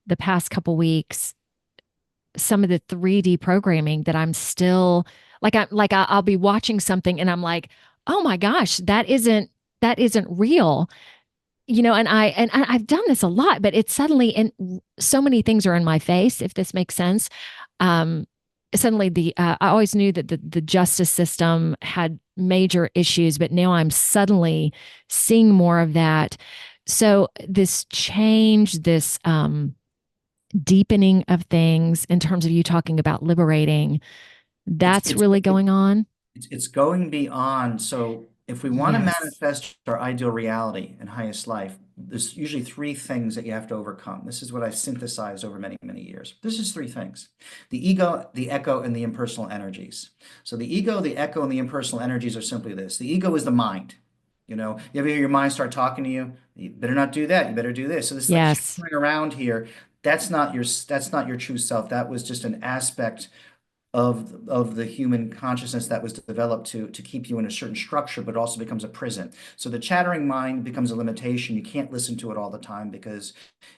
the past couple weeks some of the 3D programming that I'm still like I'll be watching something and I'm like, oh my gosh, that isn't real. I've done this a lot, but it's suddenly and so many things are in my face, if this makes sense. Um, suddenly I always knew that the justice system had major issues, but now I'm suddenly seeing more of that. So this change, this deepening of things in terms of you talking about liberating, It's that's it's really going on. it's going beyond. So if we want to Yes. manifest our ideal reality and highest life, there's usually three things that you have to overcome. This is what I've synthesized over many, many years. This is three things: the ego, the echo, and the impersonal energies. So the ego, the echo, and the impersonal energies are simply this. The ego is the mind. You ever hear your mind start talking to you? You better not do that. You better do this. So this like Yes. chattering around here. That's not your true self. That was just an aspect of the human consciousness that was developed to keep you in a certain structure, but also becomes a prison. So the chattering mind becomes a limitation. You can't listen to it all the time because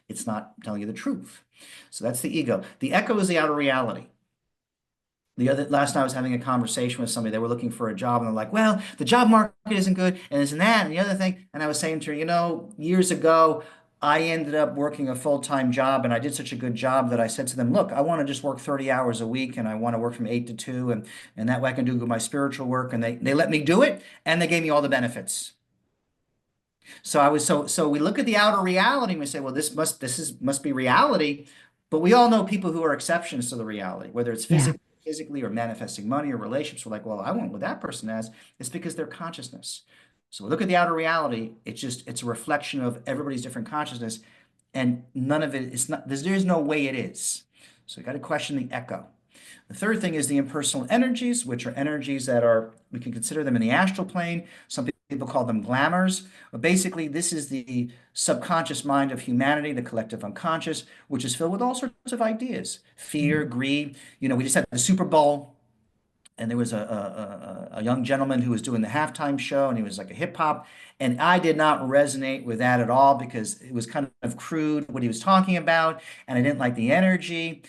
it's not telling you the truth. So that's the ego. The echo is the outer reality. The other last night I was having a conversation with somebody. They were looking for a job and they're like, well, the job market isn't good, and isn't that, and the other thing. And I was saying to her, years ago, I ended up working a full-time job and I did such a good job that I said to them, look, I want to just work 30 hours a week and I want to work from 8 to 2 and that way I can do my spiritual work. And they let me do it and they gave me all the benefits. So we look at the outer reality and we say, well, must be reality. But we all know people who are exceptions to the reality, whether it's Yeah. physically or manifesting money or relationships. We're like, well, I want what that person has. It's because their consciousness. So we look at the outer reality. It's a reflection of everybody's different consciousness, and none of it is not. There's no way it is. So you got to question the echo. The third thing is the impersonal energies, which are energies that we can consider them in the astral plane. Some people call them glamours. But basically, this is the subconscious mind of humanity, the collective unconscious, which is filled with all sorts of ideas, fear, greed. We just had the Super Bowl, and there was a young gentleman who was doing the halftime show, and he was like a hip hop. And I did not resonate with that at all because it was kind of crude what he was talking about, and I didn't like the energy.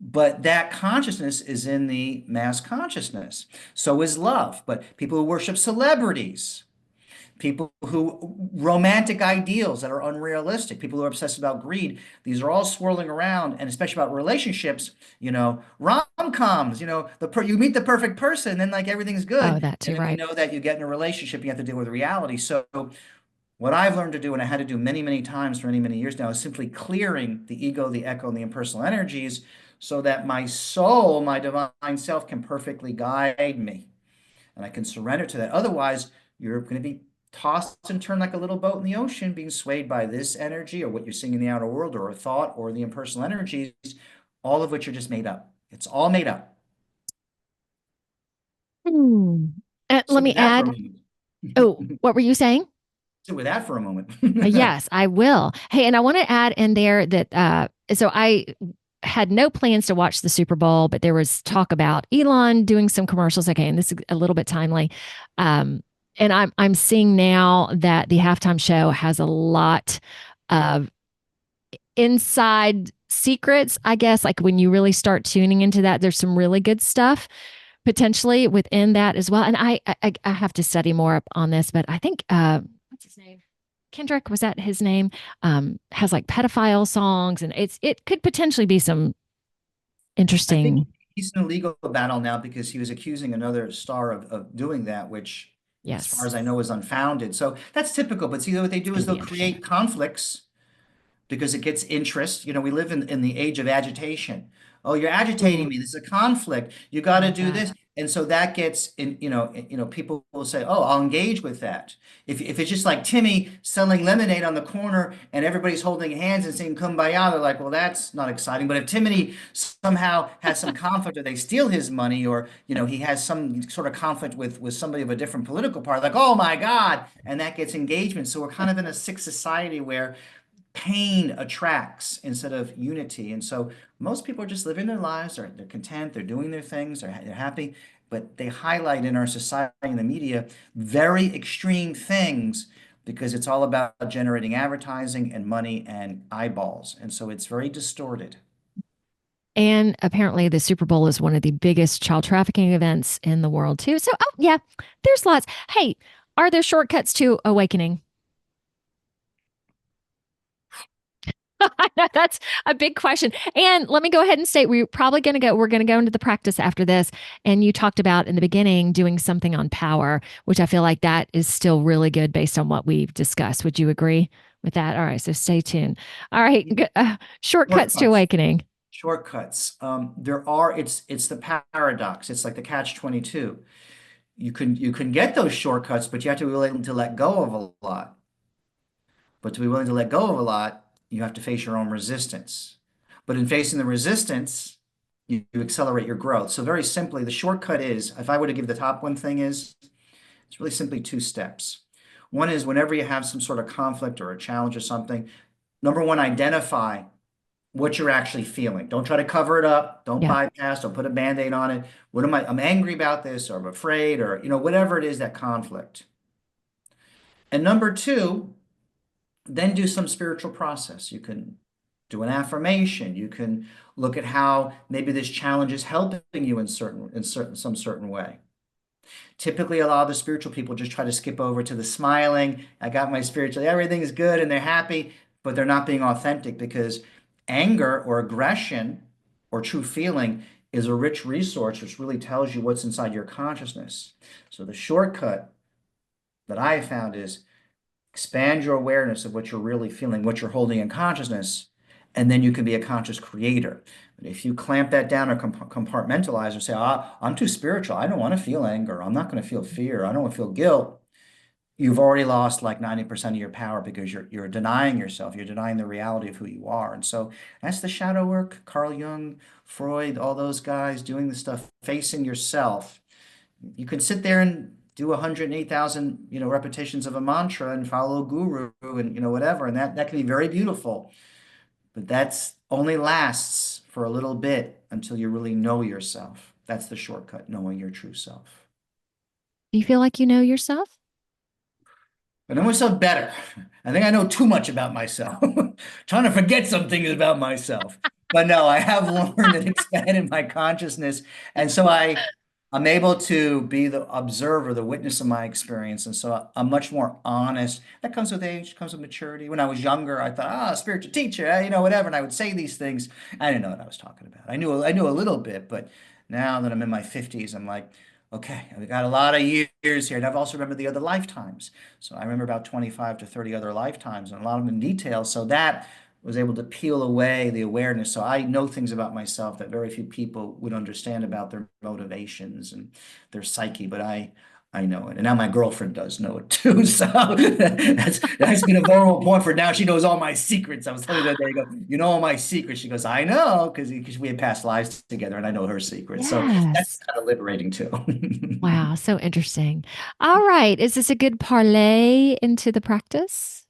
But that consciousness is in the mass consciousness. So is love. But people who worship celebrities, people who romantic ideals that are unrealistic, people who are obsessed about greed, these are all swirling around, and especially about relationships, rom-coms, you meet the perfect person, then like everything's Oh, good. that too, And then we right. know that you get in a relationship, you have to deal with reality. So what I've learned to do, and I had to do many, many times for many, many years now, is simply clearing the ego, the echo, and the impersonal energies so that my soul, my divine self, can perfectly guide me. And I can surrender to that. Otherwise, you're going to be tossed and turned like a little boat in the ocean, being swayed by this energy or what you're seeing in the outer world or a thought or the impersonal energies, all of which are just made up. It's all made up. Hmm. Let Sit me with that for a add. moment. Oh, what were you saying? Sit with that for a moment. Yes, I will. Hey, and I want to add in there that so I had no plans to watch the Super Bowl, but there was talk about Elon doing some commercials. Okay, and this is a little bit timely. Um, and I'm seeing now that the halftime show has a lot of inside secrets, I guess. Like when you really start tuning into that, there's some really good stuff potentially within that as well. And I have to study more up on this, but I think what's his name? Kendrick, was that his name? Has like pedophile songs, and it could potentially be some I think interesting. he's in a legal battle now because he was accusing another star of doing that, which, as far Yes, as I know, is unfounded. So that's typical. But see, what they it's do going is to they'll be interesting. create conflicts because it gets interest. We live in the age of agitation. Oh, you're agitating Ooh, me. This is a conflict. You I got to love do that. this. And so that gets in, people will say, "Oh, I'll engage with that." If it's just like Timmy selling lemonade on the corner and everybody's holding hands and saying "Kumbaya," they're like, "Well, that's not exciting." But if Timmy somehow has some conflict, or they steal his money, or he has some sort of conflict with somebody of a different political party, like, "Oh my God," and that gets engagement. So we're kind of in a sick society where pain attracts instead of unity. And so most people are just living their lives, they're content, they're doing their things, they're happy, but they highlight in our society and the media very extreme things because it's all about generating advertising and money and eyeballs. And so it's very distorted. And apparently, the Super Bowl is one of the biggest child trafficking events in the world, too. So, oh, yeah, there's lots. Hey, are there shortcuts to awakening? I know that's a big question. And let me go ahead and state we're going to go into the practice after this. And you talked about in the beginning doing something on power, which I feel like that is still really good based on what we've discussed. Would you agree? with that. All right, so stay tuned. All right, shortcuts to Shortcuts. awakening. Shortcuts. There are, it's the paradox. It's like the catch-22. You can get those shortcuts, but you have to be willing to let go of a lot. But to be willing to let go of a lot, you have to face your own resistance. But in facing the resistance, you accelerate your growth. So very simply, the shortcut is, if I were to give the top one thing is, it's really simply two steps. One is whenever you have some sort of conflict or a challenge or something, number one, identify what you're actually feeling. Don't try to cover it up. Don't Yeah. bypass. Don't put a band-aid on it. What am I? I'm angry about this, or I'm afraid, or whatever it is, that conflict. And number two, then do some spiritual process. You can do an affirmation. You can look at how maybe this challenge is helping you in some certain way. Typically, a lot of the spiritual people just try to skip over to the smiling. I got my spiritual, everything is good, and they're happy, but they're not being authentic, because anger or aggression or true feeling is a rich resource which really tells you what's inside your consciousness. So the shortcut that I have found is expand your awareness of what you're really feeling, what you're holding in consciousness, and then you can be a conscious creator. But if you clamp that down or compartmentalize or say, I'm too spiritual, I don't want to feel anger, I'm not going to feel fear, I don't want to feel guilt, you've already lost like 90% of your power, because you're denying yourself, you're denying the reality of who you are. And so that's the shadow work. Carl Jung, Freud, all those guys doing the stuff, facing yourself. You can sit there and do 108,000, repetitions of a mantra and follow a guru and, whatever. And that can be very beautiful, but that's only lasts for a little bit until you really know yourself. That's the shortcut, knowing your true self. Do you feel like you know yourself? I know myself better. I think I know too much about myself. Trying to forget some things about myself. But no, I have learned and expanded my consciousness. And so I'm able to be the observer, the witness of my experience. And so I'm much more honest. That comes with age, comes with maturity. When I was younger, I thought, spiritual teacher, whatever. And I would say these things. I didn't know what I was talking about. I knew a little bit, but now that I'm in my 50s, I'm like, okay, I've got a lot of years here. And I've also remembered the other lifetimes. So I remember about 25 to 30 other lifetimes, and a lot of them in detail. So that was able to peel away the awareness. So I know things about myself that very few people would understand about their motivations and their psyche, but I know it. And now my girlfriend does know it too. So that's been a vulnerable point for now. She knows all my secrets. I was telling her the other day, I go, you know all my secrets. She goes, I know, because we had past lives together, and I know her secrets. So that's Yes. kind of liberating too. Wow, so interesting. All right, is this a good parlay into the practice?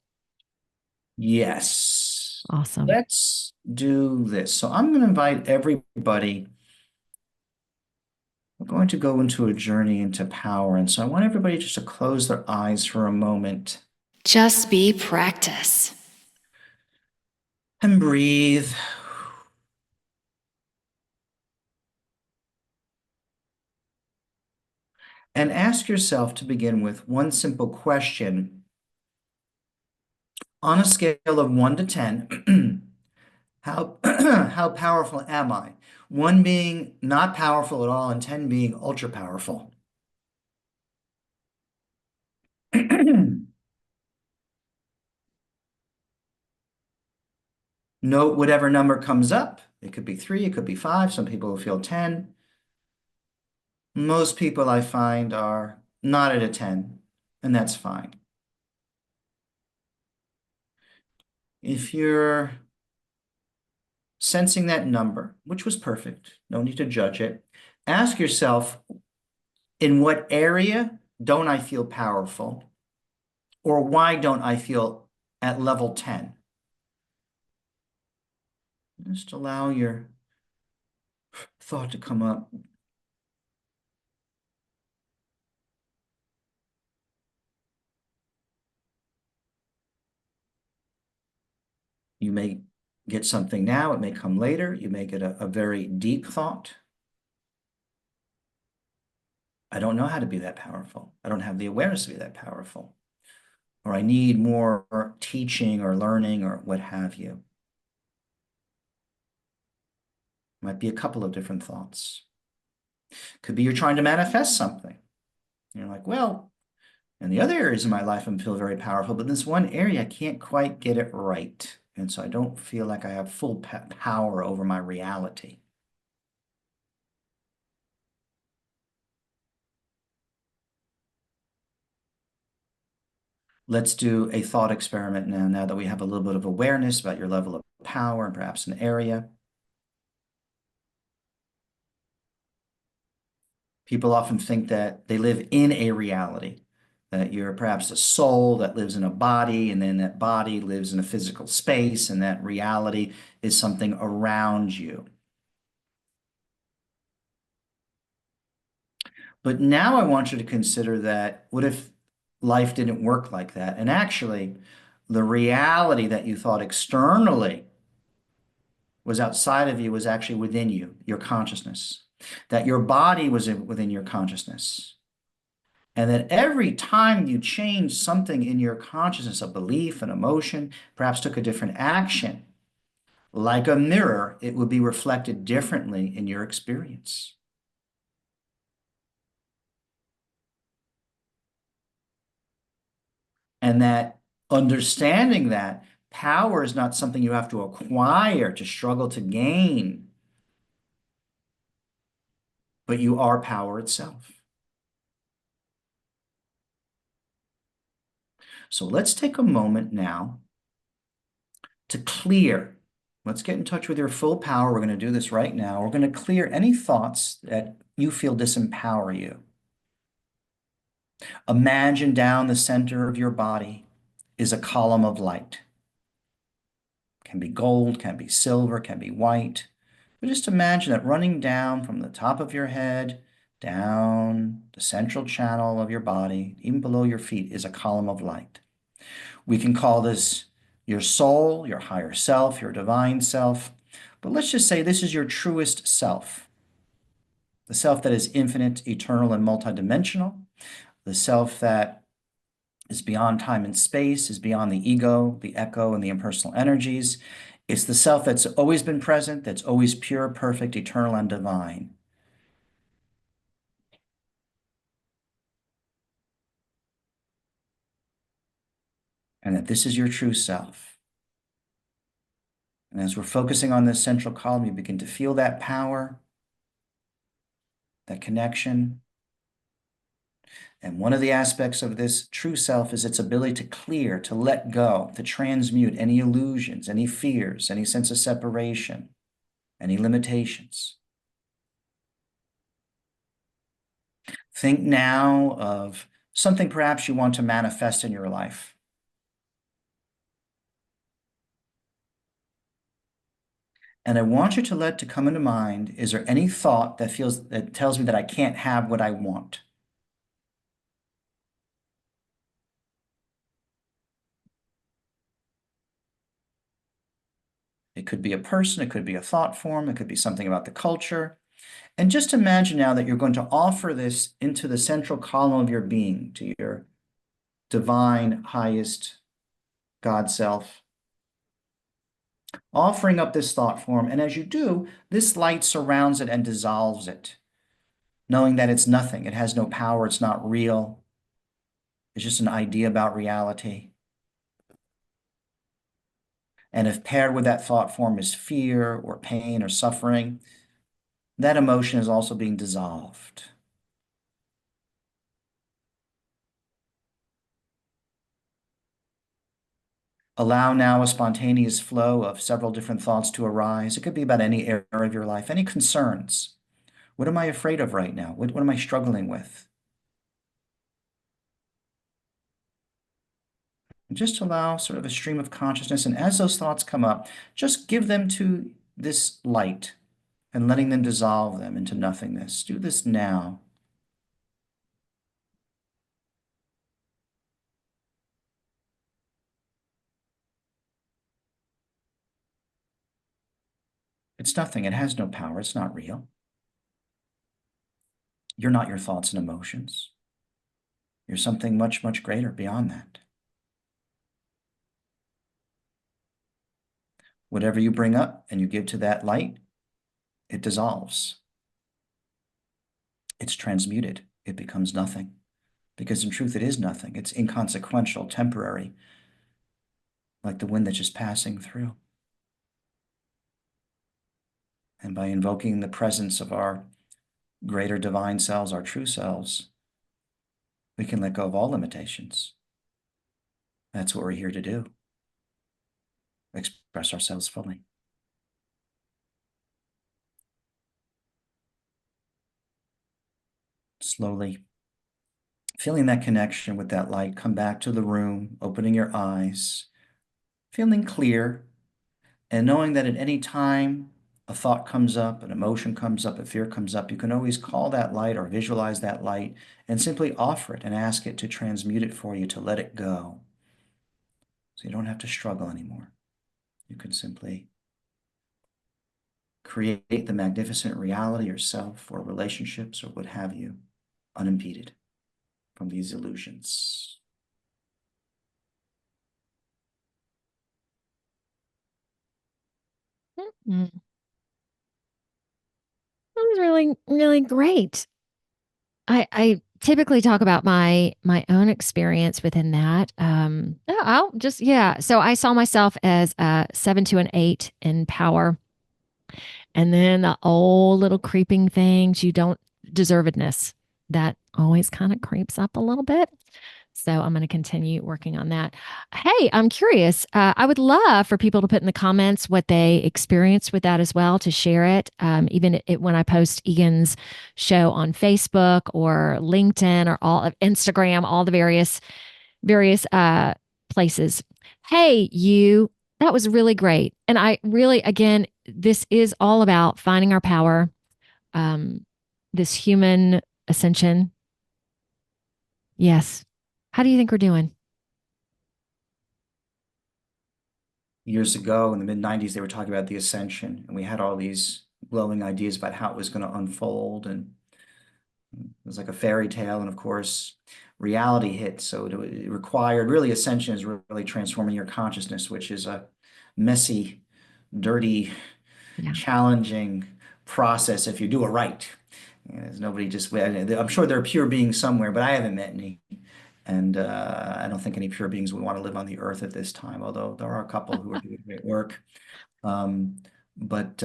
Yes. Awesome. Let's do this. So I'm going to invite everybody. We're going to go into a journey into power. And so I want everybody just to close their eyes for a moment Just be practice. and breathe. And ask yourself, to begin with, one simple question. On a scale of 1 to 10, how, how powerful am I? 1 being not powerful at all, and 10 being ultra powerful. Note whatever number comes up. It could be 3, it could be 5. Some people will feel 10. Most people, I find, are not at a 10, and that's fine. If you're sensing that number, which was perfect, no need to judge it, ask yourself, in what area don't I feel powerful? Or why don't I feel at level 10? Just allow your thought to come up. You may get something now, it may come later. You may get a very deep thought. I don't know how to be that powerful. I don't have the awareness to be that powerful. Or I need more teaching or learning or what have you. Might be a couple of different thoughts. Could be you're trying to manifest something. You're like, well, And the other areas of my life I feel very powerful, but this one area I can't quite get it right. And so I don't feel like I have full power over my reality. Let's do a thought experiment now that we have a little bit of awareness about your level of power and perhaps an area. People often think that they live in a reality, that you're perhaps a soul that lives in a body, and then that body lives in a physical space, and that reality is something around you. But now I want you to consider that what if life didn't work like that? And actually, the reality that you thought externally was outside of you was actually within you, your consciousness, that your body was within your consciousness. And that every time you change something in your consciousness, a belief, an emotion, perhaps took a different action, like a mirror, it would be reflected differently in your experience. And that understanding that power is not something you have to acquire to struggle to gain, but you are power itself. So let's take a moment now to clear. Let's get in touch with your full power. We're going to do this right now. We're going to clear any thoughts that you feel disempower you. Imagine down the center of your body is a column of light. Can be gold, can be silver, can be white. But just imagine that running down from the top of your head, down the central channel of your body, even below your feet, is a column of light. We can call this your soul, your higher self, your divine self. But let's just say this is your truest self, the self that is infinite, eternal, and multidimensional, the self that is beyond time and space, is beyond the ego, the echo, and the impersonal energies. It's the self that's always been present, that's always pure, perfect, eternal, and divine. And that this is your true self. And as we're focusing on this central column, you begin to feel that power, that connection. And one of the aspects of this true self is its ability to clear, to let go, to transmute any illusions, any fears, any sense of separation, any limitations. Think now of something perhaps you want to manifest in your life. And I want you to let to come into mind, is there any thought that tells me that I can't have what I want? It could be a person, it could be a thought form, it could be something about the culture. And just imagine now that you're going to offer this into the central column of your being, to your divine, highest God self, offering up this thought form. And as you do, this light surrounds it and dissolves it, knowing that it's nothing. It has no power. It's not real. It's just an idea about reality. And if paired with that thought form is fear or pain or suffering, that emotion is also being dissolved. Allow now a spontaneous flow of several different thoughts to arise. It could be about any area of your life, any concerns. What am I afraid of right now? What am I struggling with? And just allow sort of a stream of consciousness. And as those thoughts come up, just give them to this light and letting them dissolve them into nothingness. Do this now. It's nothing. It has no power. It's not real. You're not your thoughts and emotions. You're something much, much greater beyond that. Whatever you bring up and you give to that light, it dissolves. It's transmuted. It becomes nothing because in truth, it is nothing. It's inconsequential, temporary, like the wind that's just passing through. And by invoking the presence of our greater divine selves, our true selves, we can let go of all limitations. That's what we're here to do. Express ourselves fully. Slowly feeling that connection with that light, come back to the room, opening your eyes, feeling clear, and knowing that at any time a thought comes up, an emotion comes up, a fear comes up, you can always call that light or visualize that light and simply offer it and ask it to transmute it for you, to let it go. So you don't have to struggle anymore. You can simply create the magnificent reality yourself or relationships or what have you, unimpeded from these illusions. Mm-hmm. That was really, really great. I typically talk about my own experience within that. I'll just, yeah. So I saw myself as a 7 to an 8 in power. And then the old little creeping things, you don't deservedness, that always kind of creeps up a little bit. So I'm going to continue working on that. Hey, I'm curious. I would love for people to put in the comments what they experienced with that as well, to share it. Even when I post Egan's show on Facebook or LinkedIn or all of Instagram, all the various places. Hey, you, that was really great. And I really, again, this is all about finding our power, this human ascension. Yes. How do you think we're doing? Years ago in the mid-90s, they were talking about the ascension, and we had all these glowing ideas about how it was going to unfold, and it was like a fairy tale. And of course, reality hit. So it required, really, ascension is really transforming your consciousness, which is a messy, dirty, challenging process if you do it right. There's nobody just, I'm sure there are pure beings somewhere, but I haven't met any. And I don't think any pure beings would want to live on the earth at this time, although there are a couple who are doing great work. But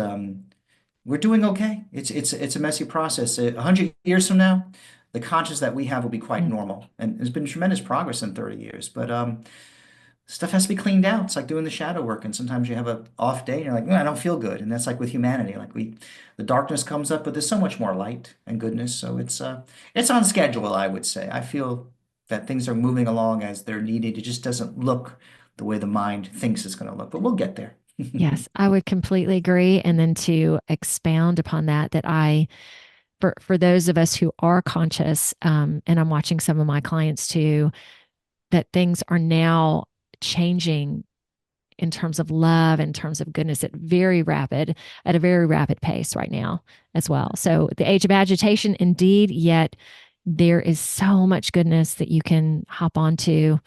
we're doing okay. It's a messy process. 100 years from now, the conscious that we have will be quite normal. And there's been tremendous progress in 30 years. But stuff has to be cleaned out. It's like doing the shadow work. And sometimes you have an off day and you're like, I don't feel good. And that's like with humanity. Like the darkness comes up, but there's so much more light and goodness. So it's on schedule, I would say. I feel that things are moving along as they're needed. It just doesn't look the way the mind thinks it's going to look, but we'll get there. Yes, I would completely agree. And then to expound upon that, for those of us who are conscious, and I'm watching some of my clients too, that things are now changing in terms of love, in terms of goodness, at a very rapid pace right now as well. So the age of agitation, indeed, yet there is so much goodness that you can hop onto.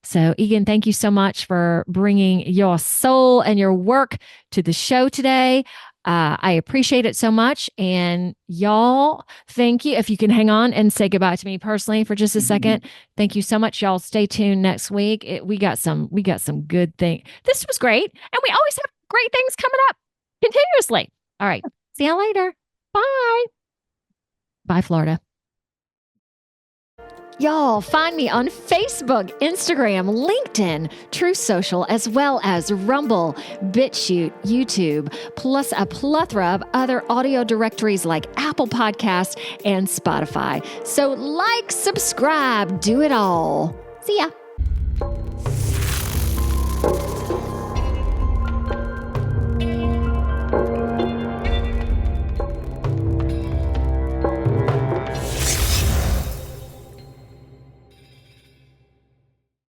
So, Egan, thank you so much for bringing your soul and your work to the show today. I appreciate it so much. And y'all, thank you. If you can hang on and say goodbye to me personally for just a second. Thank you so much. Y'all stay tuned next week. We got some good things. This was great. And we always have great things coming up continuously. All right. See you later. Bye. Bye, Florida. Y'all, find me on Facebook, Instagram, LinkedIn, Truth Social, as well as Rumble, BitChute, YouTube, plus a plethora of other audio directories like Apple Podcasts and Spotify. So like, subscribe, do it all. See ya.